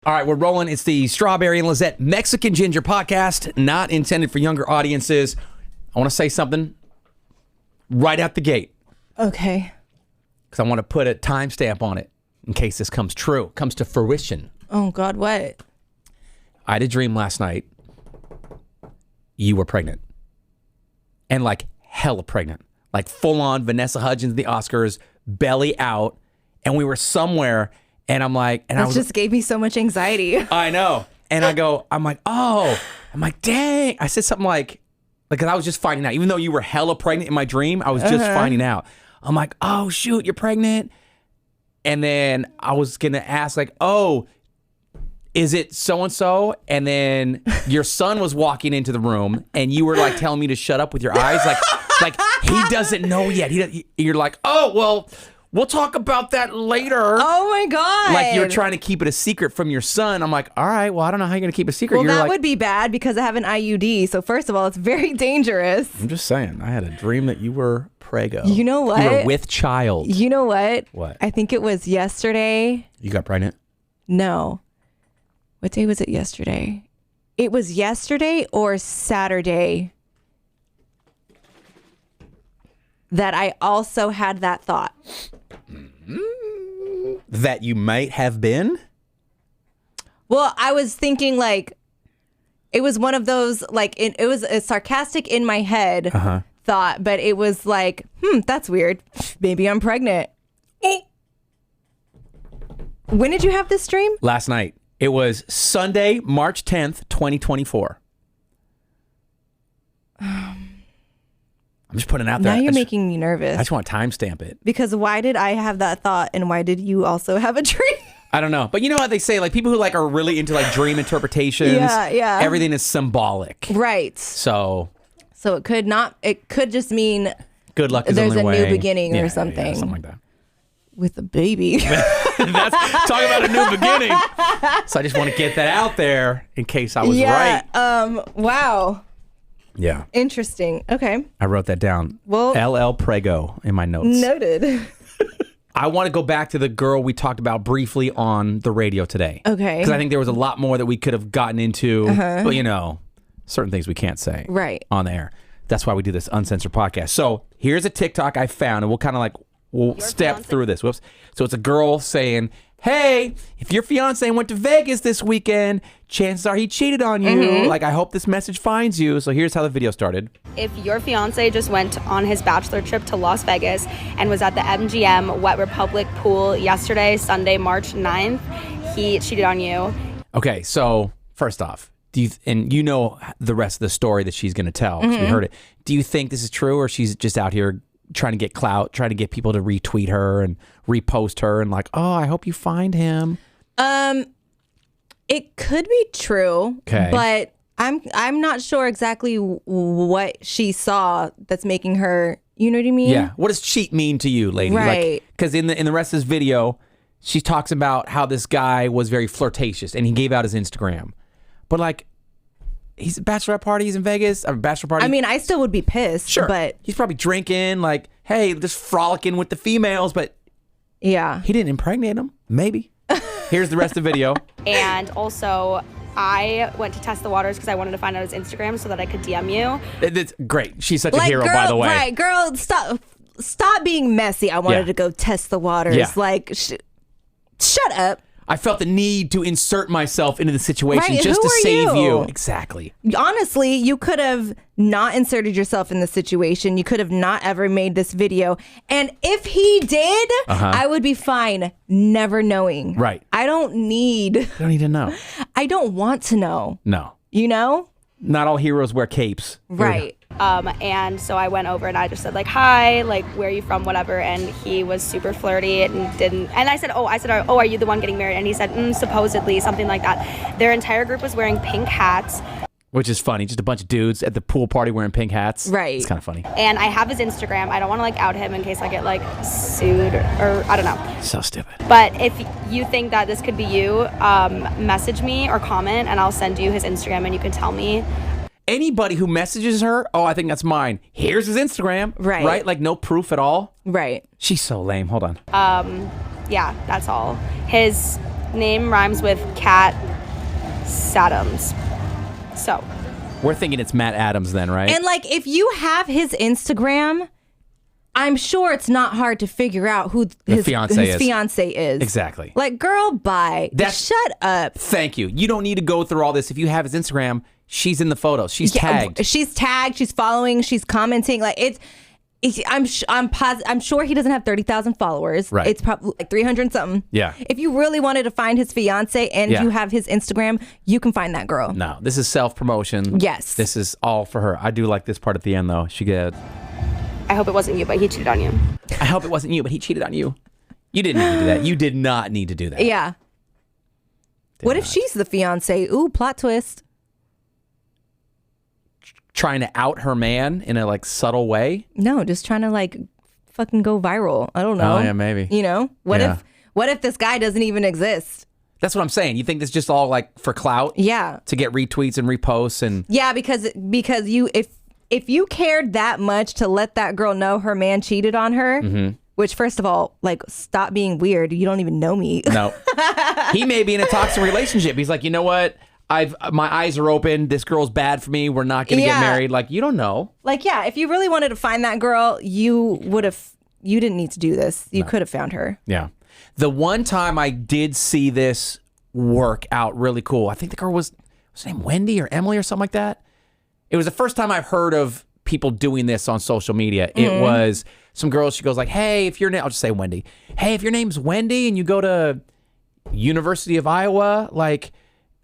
All right, we're rolling. It's the Strawberry and Lizette Mexican Ginger podcast, not intended for younger audiences. I want to say something right out the gate. Okay. Because I want to put a timestamp on it in case this comes true, comes to fruition. Oh, God, what? I had a dream last night. You were pregnant. And like hella pregnant. Like full on Vanessa Hudgens, the Oscars, belly out. And we were somewhere. And I'm like, and that just gave me so much anxiety. I know. And I'm like, dang. I said something like, I was just finding out. Even though you were hella pregnant in my dream, I was just finding out. I'm like, oh, shoot, you're pregnant. And then I was going to ask, like, oh, is it so-and-so? And then your son was walking into the room and you were like telling me to shut up with your eyes. Like he doesn't know yet. You're like, oh, well, we'll talk about that later. Oh, my God. Like you're trying to keep it a secret from your son. I'm like, all right, well, I don't know how you're going to keep a secret. Well, you're that like, would be bad because I have an IUD. So first of all, it's very dangerous. I'm just saying. I had a dream that you were prego. You know what? You were with child. You know what? What? I think it was yesterday. You got pregnant? No. What day was it yesterday? It was yesterday or Saturday that I also had that thought. That you might have been? Well, I was thinking like, it was one of those, like, it was a sarcastic in my head thought, but it was like, that's weird. Maybe I'm pregnant. When did you have this dream? Last night. It was Sunday, March 10th, 2024. I'm just putting it out there. Now you're making me nervous. I just want to timestamp it. Because why did I have that thought and why did you also have a dream? I don't know. But you know how they say, like, people who like are really into like dream interpretations. Yeah. Everything is symbolic. Right. So it could just mean good luck is there's on the way. New beginning or Yeah, something. something like that. With a baby. That's talking about a new beginning. So I just want to get that out there in case I was right. Wow. Yeah. Interesting. Okay. I wrote that down. Well, LL Prego in my notes. Noted. I want to go back to the girl we talked about briefly on the radio today. Okay. Because I think there was a lot more that we could have gotten into. But, you know, certain things we can't say on the air. That's why we do this uncensored podcast. So here's a TikTok I found, and we'll kind of like, we'll step through this. Whoops. So it's a girl saying, hey, if your fiance went to Vegas this weekend, chances are he cheated on you. Like, I hope this message finds you. So here's how the video started. If your fiance just went on his bachelor trip to Las Vegas and was at the MGM Wet Republic pool yesterday, Sunday, March 9th, he cheated on you. Okay, so first off, and you know the rest of the story that she's going to tell, 'cause we heard it. Do you think this is true, or she's just out here trying to get clout, trying to get people to retweet her and repost her and like, oh, I hope you find him? It could be true, but I'm not sure exactly what she saw that's making her, you know what I mean? Yeah. What does cheat mean to you, lady? Right. Because in the rest of this video, she talks about how this guy was very flirtatious and he gave out his Instagram. But like, he's a bachelorette party, he's in Vegas, a bachelor party. I mean, I still would be pissed. Sure. But he's probably drinking, like, hey, just frolicking with the females, but yeah, he didn't impregnate them. Maybe. Here's the rest of the video. And also, I went to test the waters because I wanted to find out his Instagram so that I could DM you. It's great. She's such a hero, by the way. Right, girl, stop being messy. I wanted to go test the waters. Yeah. Like, shut up. I felt the need to insert myself into the situation just Who to are save you? you. Exactly. Honestly, you could have not inserted yourself in the situation. You could have not ever made this video. And if he did, I would be fine never knowing. Right. I don't need... You don't need to know. I don't want to know. No. You know? Not all heroes wear capes. Right. And so I went over and I just said like, hi, like, where are you from, whatever. And he was super flirty and didn't. And I said, oh, are you the one getting married? And he said, supposedly, something like that. Their entire group was wearing pink hats. Which is funny. Just a bunch of dudes at the pool party wearing pink hats. Right. It's kind of funny. And I have his Instagram. I don't want to like out him in case I get like sued or I don't know. So stupid. But if you think that this could be you, message me or comment and I'll send you his Instagram and you can tell me. Anybody who messages her, oh, I think that's mine. Here's his Instagram. Right. Right? Like no proof at all. Right. She's so lame. Hold on. Yeah, that's all. His name rhymes with Cat Sadams. So we're thinking it's Matt Adams then, right? And like, if you have his Instagram, I'm sure it's not hard to figure out who his fiance is. Exactly. Like, girl, bye. Shut up. Thank you. You don't need to go through all this. If you have his Instagram, she's in the photos. She's tagged. She's tagged. She's following. She's commenting. Like, I'm sure he doesn't have 30,000 followers. Right. It's probably like 300 something. Yeah. If you really wanted to find his fiance and you have his Instagram, you can find that girl. No, this is self-promotion. Yes. This is all for her. I do like this part at the end, though. She get. I hope it wasn't you, but he cheated on you. I hope it wasn't you, but he cheated on you. You didn't need to do that. You did not need to do that. Yeah. What if she's the fiance? Ooh, plot twist. Trying to out her man in a like subtle way? No, just trying to like fucking go viral. I don't know. Oh yeah, maybe. You know? What if this guy doesn't even exist? That's what I'm saying. You think this is just all like for clout? Yeah. To get retweets and reposts and yeah, because you if you cared that much to let that girl know her man cheated on her, which first of all, like, stop being weird. You don't even know me. No. He may be in a toxic relationship. He's like, you know what? My eyes are open. This girl's bad for me. We're not going to get married. Like, you don't know. Like, yeah, if you really wanted to find that girl, you didn't need to do this. You could have found her. Yeah. The one time I did see this work out really cool, I think the girl was her name Wendy or Emily or something like that? It was the first time I've heard of people doing this on social media. It was some girl, she goes like, hey, if your name, I'll just say Wendy. Hey, if your name's Wendy and you go to University of Iowa, like,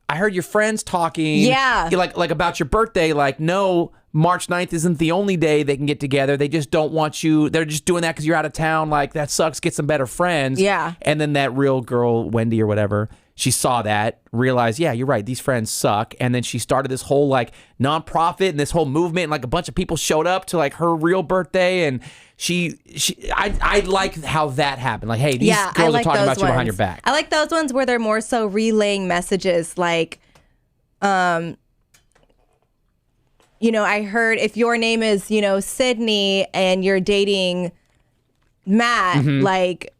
I heard your friends talking like about your birthday, like, no, March 9th isn't the only day they can get together. They just don't want you. They're just doing that because you're out of town. Like, that sucks. Get some better friends. Yeah. And then that real girl, Wendy or whatever, she saw that, realized, yeah, you're right, these friends suck. And then she started this whole like nonprofit and this whole movement, and like a bunch of people showed up to like her real birthday. And I like how that happened. Like, hey, these girls are talking about you behind your back. I like those ones where they're more so relaying messages like, you know, I heard if your name is, you know, Sydney and you're dating Matt, like,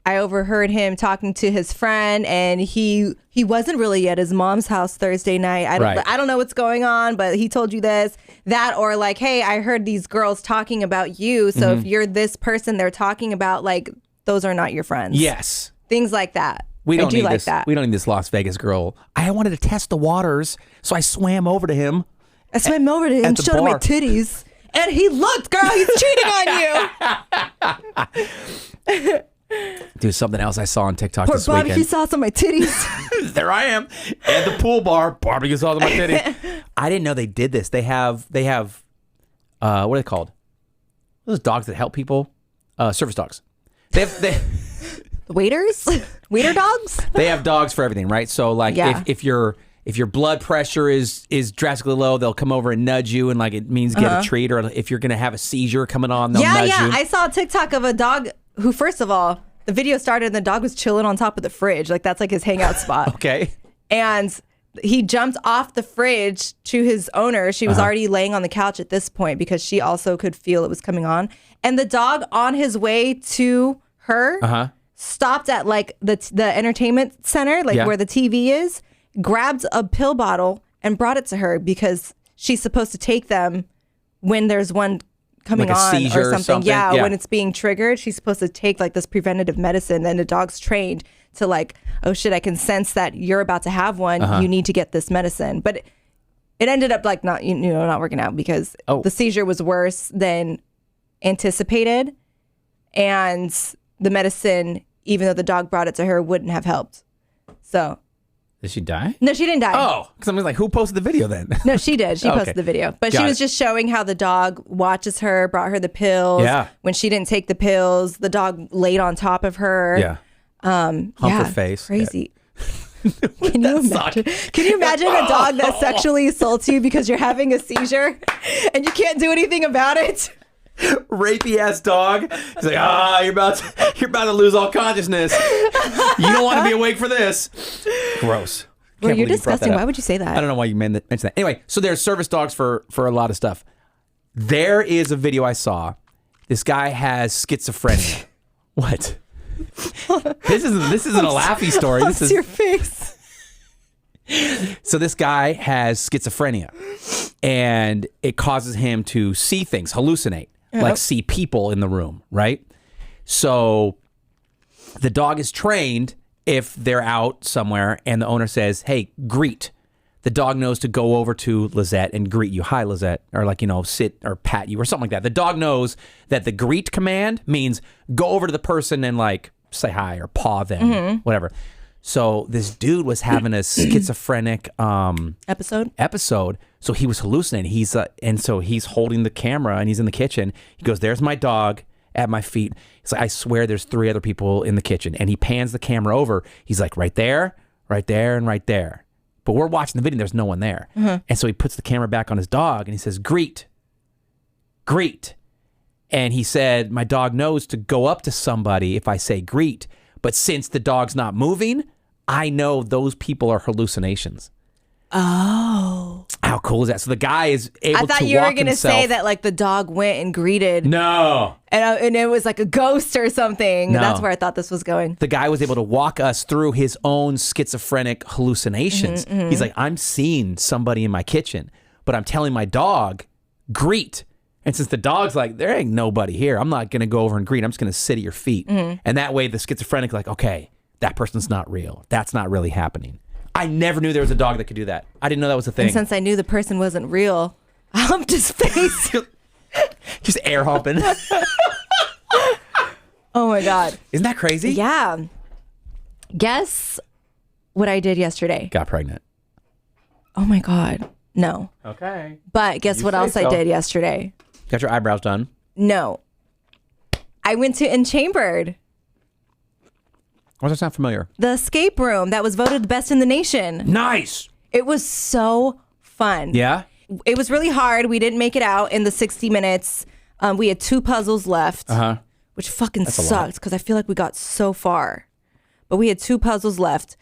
I overheard him talking to his friend, and he wasn't really at his mom's house Thursday night. I don't know what's going on, but he told you this, that, or like, hey, I heard these girls talking about you. So if you're this person they're talking about, like, those are not your friends. Yes. Things like that. We don't need like this. that. We don't need this Las Vegas girl. I wanted to test the waters, so I swam over to him. I swam over to him and showed him my titties. And he looked, girl, he's cheating on you. Dude, something else I saw on TikTok Pour this weekend. barbecue sauce on my titties. There I am at the pool bar, barbecue sauce on my titties. I didn't know they did this. They have what are they called? Those dogs that help people? Service dogs. They Waiters? Waiter dogs? They have dogs for everything, right? So like if your blood pressure is drastically low, they'll come over and nudge you, and like it means get a treat. Or if you're gonna have a seizure coming on, they'll nudge you. I saw a TikTok of a dog who, first of all, the video started and the dog was chilling on top of the fridge. Like, that's like his hangout spot. Okay. And he jumped off the fridge to his owner. She was already laying on the couch at this point because she also could feel it was coming on. And the dog, on his way to her, stopped at like the entertainment center, like where the TV is, grabbed a pill bottle and brought it to her because she's supposed to take them when there's one coming like on or something. Yeah, when it's being triggered, she's supposed to take like this preventative medicine. Then the dog's trained to like, oh shit, I can sense that you're about to have one. You need to get this medicine. But it ended up like not working out because the seizure was worse than anticipated, and the medicine, even though the dog brought it to her, wouldn't have helped. So. Did she die? No, she didn't die. Oh, because I was like, who posted the video then? No, she did. She posted the video. But she was just showing how the dog watches her, brought her the pills. Yeah. When she didn't take the pills, the dog laid on top of her. Yeah. Hump her face. Crazy. Yeah. Can you imagine a dog that sexually assaults you because you're having a seizure and you can't do anything about it? Rapey ass dog. He's like, you're about to lose all consciousness. You don't want to be awake for this. Gross. Well, you're disgusting. Why would you say that? I don't know why you mentioned that. Anyway, so there's service dogs for a lot of stuff. There is a video I saw. This guy has schizophrenia. What? This isn't a laughy story. This is your face. So this guy has schizophrenia, and it causes him to see things, hallucinate, like see people in the room, right? So the dog is trained if they're out somewhere and the owner says, hey, greet. The dog knows to go over to Lizette and greet you. Hi, Lizette. Or like, sit or pat you or something like that. The dog knows that the greet command means go over to the person and like say hi or paw them, whatever. So this dude was having a schizophrenic episode. So he was hallucinating. And so he's holding the camera and he's in the kitchen. He goes, there's my dog at my feet. He's like, I swear there's 3 other people in the kitchen. And he pans the camera over. He's like, right there, and right there. But we're watching the video and there's no one there. And so he puts the camera back on his dog and he says, greet. And he said, my dog knows to go up to somebody if I say greet. But since the dog's not moving, I know those people are hallucinations. Oh. How cool is that? So the guy is able to walk himself. I thought you were going to say that like the dog went and greeted. No. And it was like a ghost or something. No. That's where I thought this was going. The guy was able to walk us through his own schizophrenic hallucinations. He's like, I'm seeing somebody in my kitchen, but I'm telling my dog, greet. And since the dog's like, there ain't nobody here, I'm not going to go over and greet. I'm just going to sit at your feet. And that way the schizophrenic like, okay, that person's not real. That's not really happening. I never knew there was a dog that could do that. I didn't know that was a thing. And since I knew the person wasn't real, I humped his face. Just air humping. Oh my God. Isn't that crazy? Yeah. Guess what I did yesterday? Got pregnant. Oh my God. No. Okay. But guess what else I did yesterday? Got your eyebrows done? No. I went to Enchambered. Why does that sound familiar? The escape room that was voted the best in the nation. Nice. It was so fun. Yeah? It was really hard. We didn't make it out in the 60 minutes. We had 2 puzzles left, which fucking sucked because I feel like we got so far. But we had 2 puzzles left.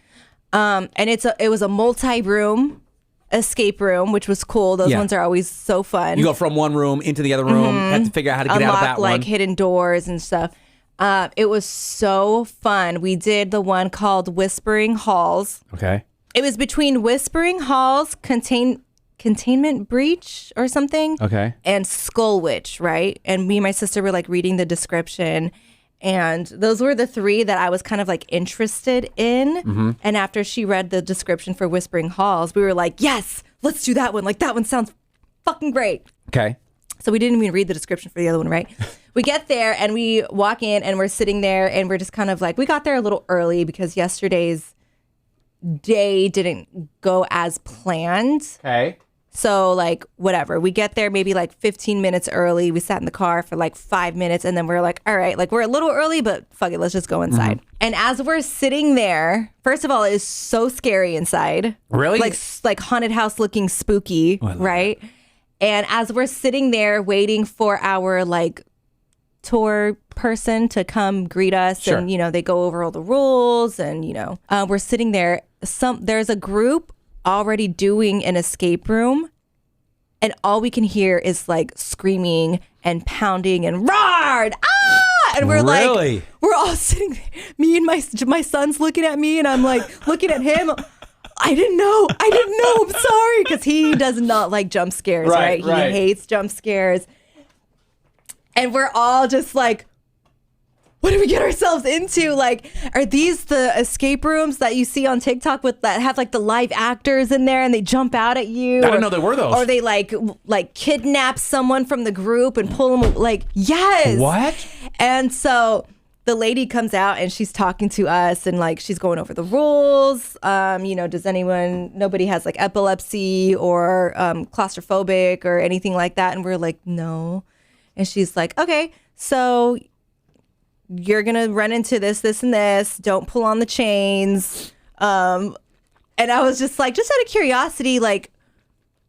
And it was a multi-room escape room, which was cool. Those ones are always so fun. You go from one room into the other room, have to figure out how to get out of that one. Like hidden doors and stuff. It was so fun. We did the one called Whispering Halls. Okay. It was between Whispering Halls, Containment Breach or something. Okay. And Skull Witch, right? And me and my sister were like reading the description. And those were the 3 that I was kind of like interested in. And after she read the description for Whispering Halls, we were like, yes, let's do that one. Like that one sounds fucking great. Okay. So we didn't even read the description for the other one, right? We get there and we walk in and we're sitting there and we're just kind of like, we got there a little early because yesterday's day didn't go as planned. Okay. So like whatever, we get there maybe like 15 minutes early. We sat in the car for like 5 minutes and then we're like, all right, like we're a little early, but fuck it, let's just go inside. And as we're sitting there, first of all, it is so scary inside. Really? Like haunted house looking spooky, right? That. And as we're sitting there waiting for our like tour person to come greet us and, they go over all the rules and, we're sitting there. There's a group already doing an escape room and all we can hear is like screaming and pounding and roared. Ah! And we're like, we're all sitting there. Me and my son's looking at me and I'm like looking at him. I didn't know. I'm sorry. Because he does not like jump scares, right? He hates jump scares. And we're all just like, what did we get ourselves into? Like, are these the escape rooms that you see on TikTok that have like the live actors in there and they jump out at you? I didn't know there were those. Or they like kidnap someone from the group and pull them. Like, yes. What? And so the lady comes out and she's talking to us and like she's going over the rules. Nobody has like epilepsy or claustrophobic or anything like that. And we're like, no. And she's like, okay, so you're going to run into this, and this. Don't pull on the chains. And I was just like, just out of curiosity, like,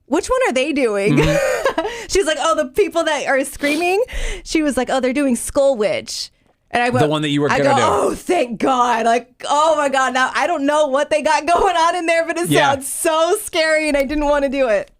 which one are they doing? She's like, oh, the people that are screaming. She was like, oh, they're doing Skull Witch. And I went, the one that you were going to do. Oh, thank God. Like, oh my God. Now I don't know what they got going on in there, but it sounds so scary and I didn't want to do it.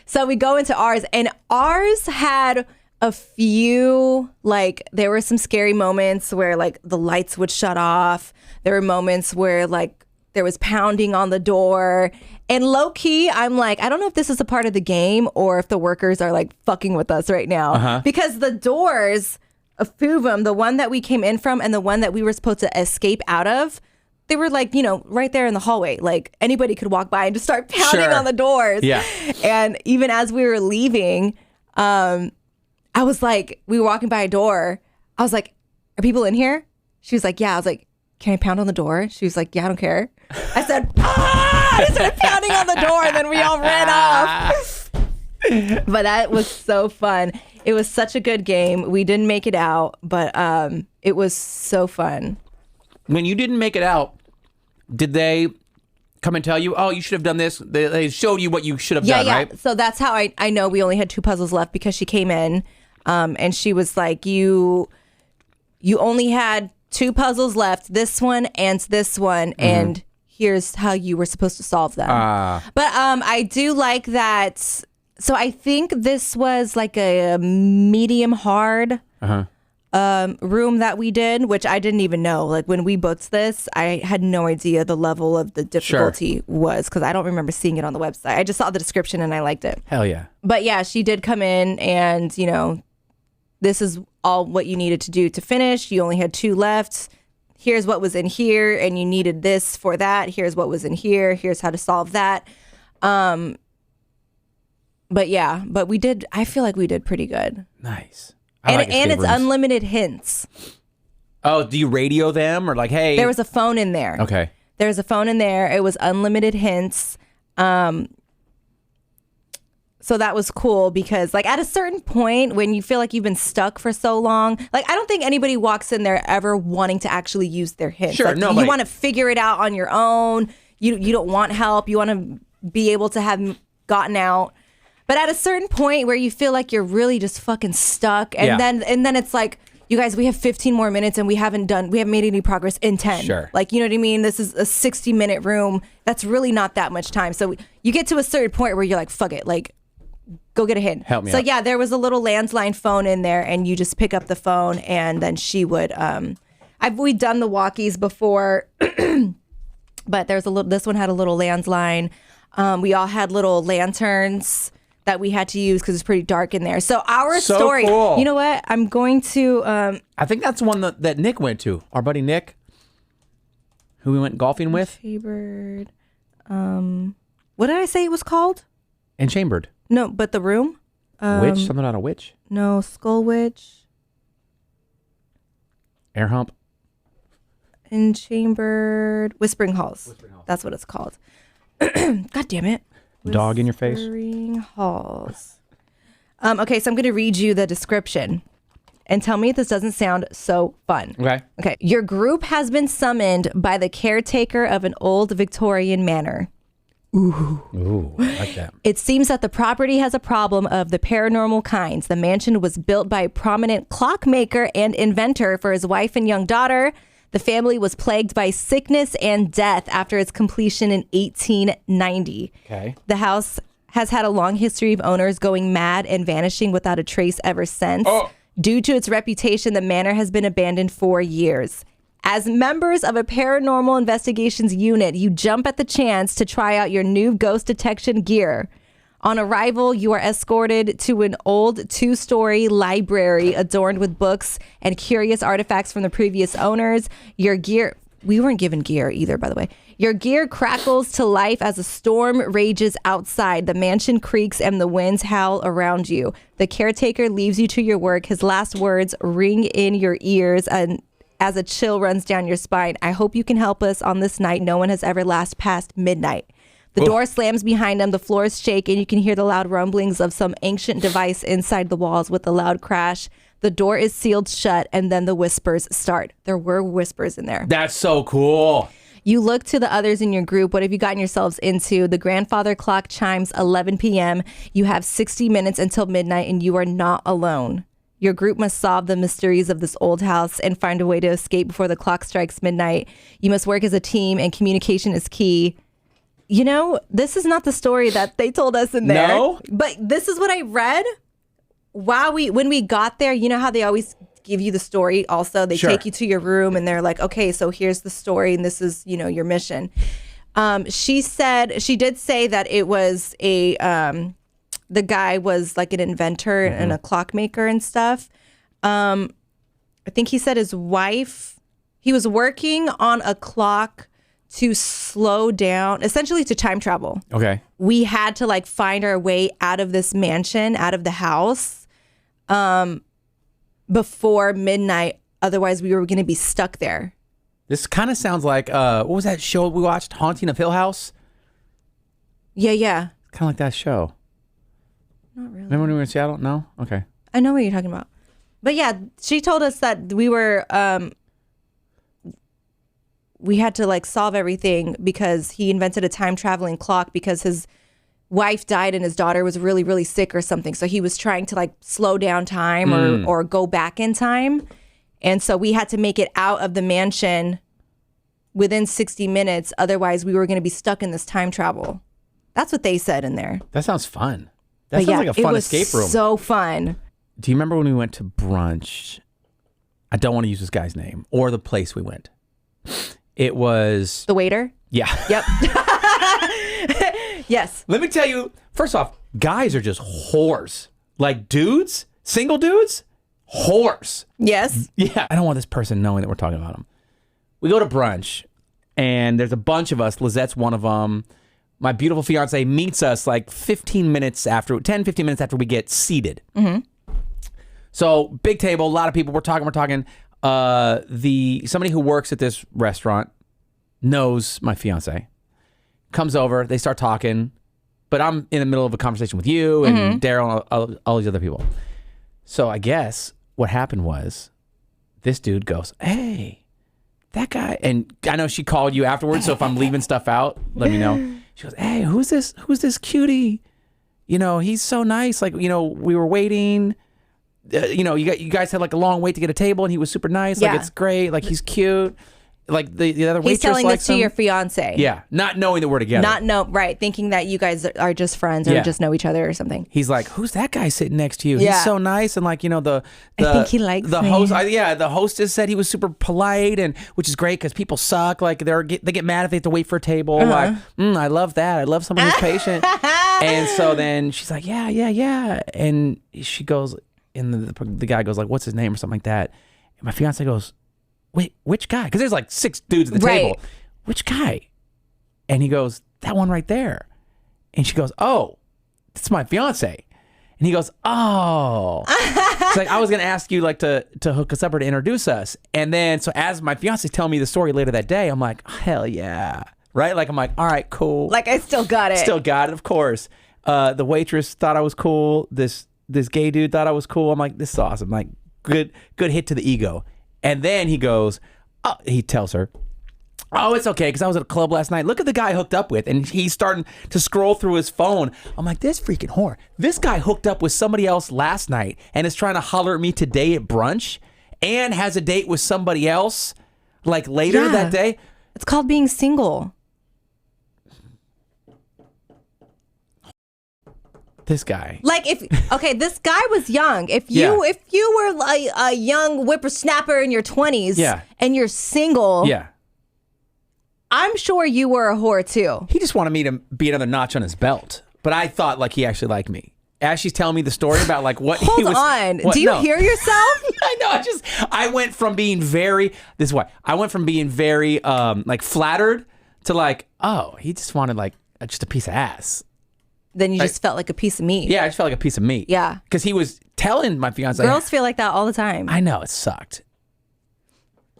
So we go into ours and ours had a few, like, there were some scary moments where, like, the lights would shut off. There were moments where, like, there was pounding on the door. And low key, I'm like, I don't know if this is a part of the game or if the workers are, like, fucking with us right now. Because the doors, a few of them, the one that we came in from and the one that we were supposed to escape out of, they were, like, you know, right there in the hallway. Like, anybody could walk by and just start pounding on the doors. Yeah. And even as we were leaving, I was like, we were walking by a door. I was like, are people in here? She was like, yeah. I was like, can I pound on the door? She was like, yeah, I don't care. I said, I started pounding on the door, and then we all ran off. But that was so fun. It was such a good game. We didn't make it out, but it was so fun. When you didn't make it out, did they come and tell you, oh, you should have done this? They showed you what you should have done, right? So that's how I know we only had 2 puzzles left, because she came in and she was like, you only had 2 puzzles left, this one and this one, and here's how you were supposed to solve them. But I do like that. So I think this was like a medium hard room that we did, which I didn't even know. Like, when we booked this, I had no idea the level of the difficulty was, because I don't remember seeing it on the website. I just saw the description and I liked it. Hell yeah. But yeah, she did come in and, you know, this is all what you needed to do to finish. You only had 2 left. Here's what was in here, and you needed this for that. Here's what was in here. Here's how to solve that. But yeah, but we did, I feel like we did pretty good. Nice. And it's unlimited hints. Oh, do you radio them or like, hey? There was a phone in there. Okay. There was a phone in there. It was unlimited hints. So that was cool, because like at a certain point when you feel like you've been stuck for so long, like I don't think anybody walks in there ever wanting to actually use their hints. Sure, like, nobody. You want to figure it out on your own. You don't want help. You want to be able to have gotten out. But at a certain point where you feel like you're really just fucking stuck, and then it's like, you guys, we have 15 more minutes and we haven't made any progress in 10. Sure. Like, you know what I mean? This is a 60-minute room. That's really not that much time. So you get to a certain point where you're like, fuck it, like, go get a hint. Help me so out. Yeah, there was a little landline phone in there, and you just pick up the phone, and then she would. We'd done the walkies before, but there's a little. This one had a little landline. We all had little lanterns that we had to use because it's pretty dark in there. So our story. Cool. You know what? I'm going to. I think that's the one that Nick went to. Our buddy Nick, who we went golfing with. Chambered. What did I say it was called? And chambered. No, but the room? Witch? Something on a witch? No, Skull Witch. Air Hump? Enchambered. Whispering Halls. That's what it's called. God damn it. Dog in your face? Whispering Halls. Okay, so I'm going to read you the description. And tell me if this doesn't sound so fun. Okay. Your group has been summoned by the caretaker of an old Victorian manor. Ooh, I like that. It seems that the property has a problem of the paranormal kinds. The mansion was built by a prominent clockmaker and inventor for his wife and young daughter. The family was plagued by sickness and death after its completion in 1890. Okay. The house has had a long history of owners going mad and vanishing without a trace ever since. Due to its reputation, the manor has been abandoned for years. As members of a paranormal investigations unit, you jump at the chance to try out your new ghost detection gear. On arrival, you are escorted to an old 2-story library adorned with books and curious artifacts from the previous owners. Your gear... We weren't given gear either, by the way. Your gear crackles to life as a storm rages outside. The mansion creaks and the winds howl around you. The caretaker leaves you to your work. His last words ring in your ears and as a chill runs down your spine. I hope you can help us on this night no one has ever lasted past midnight. The door slams behind them. The floors shake, and you can hear the loud rumblings of some ancient device inside the walls with a loud crash. The door is sealed shut, and then the whispers start. There were whispers in there. That's so cool. You look to the others in your group. What have you gotten yourselves into? The grandfather clock chimes 11 p.m. You have 60 minutes until midnight, and you are not alone. Your group must solve the mysteries of this old house and find a way to escape before the clock strikes midnight. You must work as a team, and communication is key. You know, this is not the story that they told us in there. No? But this is what I read. when we got there, you know how they always give you the story also? They Sure. take you to your room and they're like, okay, so here's the story and this is, your mission. She did say that it was the guy was like an inventor and a clockmaker and stuff. I think he said his wife, he was working on a clock to slow down, essentially to time travel. Okay. We had to like find our way out of this mansion, out of the house, before midnight. Otherwise, we were going to be stuck there. This kind of sounds like, what was that show we watched? Haunting of Hill House? Yeah. Kind of like that show. Not really. Remember when we were in Seattle? No? Okay. I know what you're talking about. But yeah, she told us that we had to like solve everything because he invented a time traveling clock because his wife died and his daughter was really, really sick or something. So he was trying to like slow down time or go back in time. And so we had to make it out of the mansion within 60 minutes. Otherwise, we were going to be stuck in this time travel. That's what they said in there. That sounds fun. That sounds like a fun escape room. So fun. Do you remember when we went to brunch? I don't want to use this guy's name or the place we went. It was... The waiter? Yeah. Yep. Yes. Let me tell you, first off, guys are just whores. Like dudes, single dudes, whores. Yes. Yeah. I don't want this person knowing that we're talking about them. We go to brunch and there's a bunch of us. Lizette's one of them. My beautiful fiance meets us like 15 minutes after we get seated. Mm-hmm. So big table, a lot of people. We're talking. Somebody who works at this restaurant knows my fiance. Comes over, they start talking, but I'm in the middle of a conversation with you and Daryl and all these other people. So I guess what happened was this dude goes, "Hey, that guy," and I know she called you afterwards, so if I'm leaving stuff out, let me know. She goes, "Hey, who's this cutie? He's so nice. Like, we were waiting. You guys had like a long wait to get a table, and he was super nice. Like, it's great. Like, he's cute. Like the other waitress He's telling likes this to him." your fiance. Yeah, not knowing that we're together. Right. Thinking that you guys are just friends or just know each other or something. He's like, "Who's that guy sitting next to you? Yeah. He's so nice." And like, I think he likes the me. host. The hostess said he was super polite, and which is great because people suck. Like they get mad if they have to wait for a table. Like, I love that. I love someone who's patient. And so then she's like, yeah. And she goes, and the guy goes like, "What's his name?" or something like that. And my fiance goes, "Wait, which guy?" Because there's like 6 dudes at the table. Which guy? And he goes, "That one right there." And she goes, "Oh, that's my fiance." And he goes, "Oh." It's like, I was going to ask you like to hook us up or to introduce us. And then, so as my fiance telling me the story later that day, I'm like, hell yeah. Right? Like, I'm like, all right, cool. Like, I still got it. Still got it, of course. The waitress thought I was cool. This gay dude thought I was cool. I'm like, this is awesome. Like, good hit to the ego. And then he goes, he tells her, "Oh, it's okay, because I was at a club last night. Look at the guy I hooked up with." And he's starting to scroll through his phone. I'm like, this freaking whore. This guy hooked up with somebody else last night and is trying to holler at me today at brunch and has a date with somebody else like later that day. It's called being single. This guy. Like, this guy was young. If you were like a young whippersnapper in your 20s and you're single, I'm sure you were a whore too. He just wanted me to be another notch on his belt. But I thought like he actually liked me. As she's telling me the story about like what he was. Hold on. Do you hear yourself? I know. I went from being very, this is why, I went from being very like flattered to like, oh, he just wanted like just a piece of ass. Then you just felt like a piece of meat. Yeah, I just felt like a piece of meat. Yeah. Because he was telling my fiance. Girls feel like that all the time. I know, it sucked.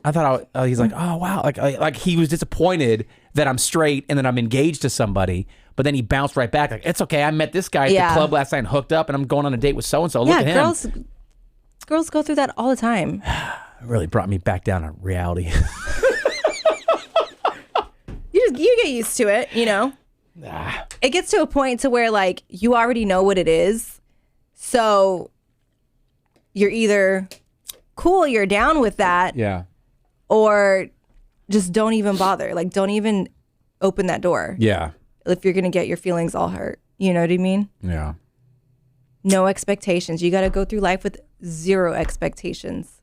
I thought he's like, oh wow, like he was disappointed that I'm straight and that I'm engaged to somebody, but then he bounced right back like, it's okay, I met this guy at the club last night and hooked up, and I'm going on a date with so and so. Look at him. Girls go through that all the time. It really brought me back down to reality. You get used to it, It gets to a point to where like you already know what it is, so you're either cool, you're down with that, or just don't even bother. Like, don't even open that door. Yeah. If you're gonna get your feelings all hurt, you know what I mean? Yeah. No expectations. You got to go through life with zero expectations.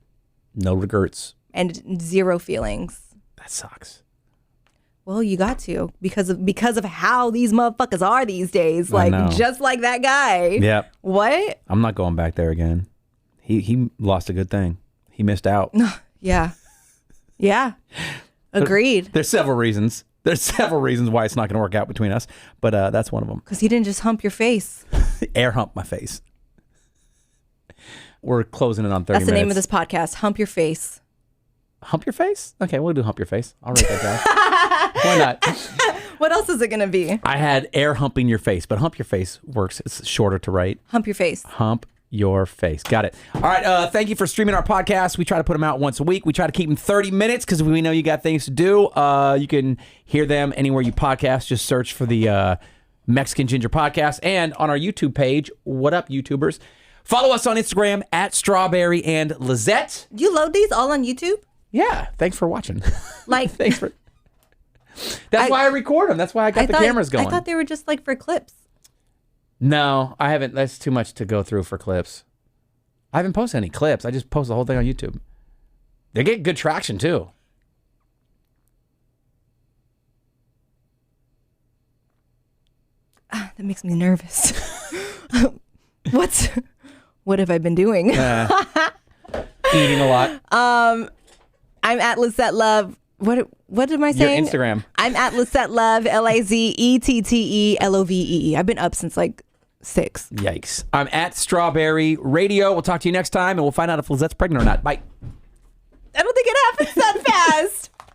No regrets. And zero feelings. That sucks. Well, you got to because of how these motherfuckers are these days. I Like know. just like that guy. Yep. What? I'm not going back there again. He lost a good thing. He missed out. Yeah. Yeah. Agreed. There's several reasons. There's several reasons why it's not going to work out between us, but that's one of them. Because he didn't just hump your face. Air hump my face. We're closing in on 30 That's the minutes. name of this podcast. Hump your face. Hump your face? Okay, we'll do hump your face. I'll write that down. Why not? What else is it going to be? I had air humping your face, but hump your face works. It's shorter to write. Hump your face. Hump your face. Got it. All right. Thank you for streaming our podcast. We try to put them out once a week. We try to keep them 30 minutes because we know you got things to do. You can hear them anywhere you podcast. Just search for the Mexican Ginger Podcast and on our YouTube page. What up, YouTubers? Follow us on Instagram at Strawberry and Lizette. You load these all on YouTube? Yeah. Thanks for watching. Like, Thanks for. That's why I record them. That's why I got the cameras going. I thought they were just like for clips. No, I haven't. That's too much to go through for clips. I haven't posted any clips. I just post the whole thing on YouTube. They get good traction too. That makes me nervous. What have I been doing? Eating a lot. I'm at Lizette Love. What am I saying? Your Instagram. I'm at Lizette Love, LIZETTELOVEE. I've been up since like 6. Yikes. I'm at Strawberry Radio. We'll talk to you next time and we'll find out if Lizette's pregnant or not. Bye. I don't think it happens that fast.